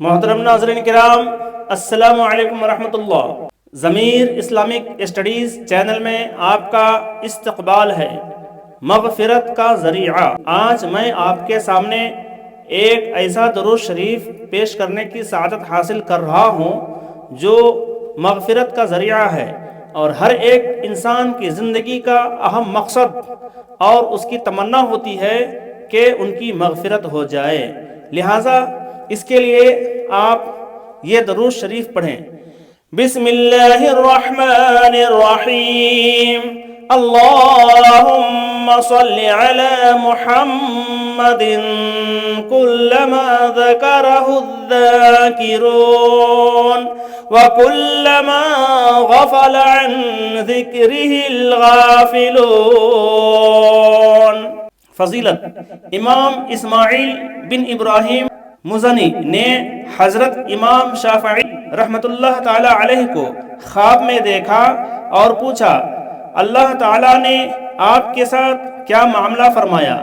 محترم ناظرین کرام، السلام علیکم ورحمۃ اللہ۔ ضمیر اسلامک اسٹڈیز چینل میں آپ کا استقبال ہے۔ مغفرت کا ذریعہ۔ آج میں آپ کے سامنے ایک ایسا درود شریف پیش کرنے کی سعادت حاصل کر رہا ہوں جو مغفرت کا ذریعہ ہے اور ہر ایک انسان کی زندگی کا اہم مقصد اور اس کی تمنا ہوتی ہے کہ ان کی مغفرت ہو جائے۔ لہٰذا اس کے لیے آپ یہ درود شریف پڑھیں۔ بسم اللہ الرحمن الرحیم، اللہم صل علی محمد کلما ذکرہ الذاکرون وکلما غفل عن ذکرہ الغافلون۔ فضیلت امام اسماعیل بن ابراہیم مزنی نے حضرت امام شافعی رحمۃ اللہ تعالی علیہ کو خواب میں دیکھا اور پوچھا، اللہ تعالیٰ نے آپ کے ساتھ کیا معاملہ فرمایا؟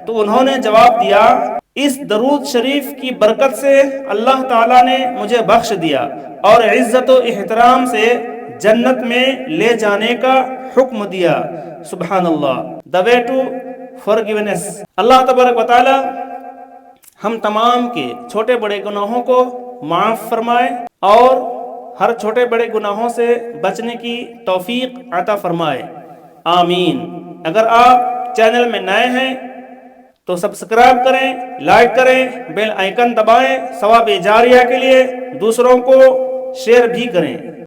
تو انہوں نے جواب دیا، اس درود شریف کی برکت سے اللہ تعالیٰ نے مجھے بخش دیا اور عزت و احترام سے جنت میں لے جانے کا حکم دیا۔ سبحان اللہ۔ The way to forgiveness۔ اللہ تبارک و تعالیٰ ہم تمام کے چھوٹے بڑے گناہوں کو معاف فرمائے اور ہر چھوٹے بڑے گناہوں سے بچنے کی توفیق عطا فرمائے، آمین۔ اگر آپ چینل میں نئے ہیں تو سبسکرائب کریں، لائک کریں، بیل آئیکن دبائیں، ثواب جاریہ کے لیے دوسروں کو شیئر بھی کریں۔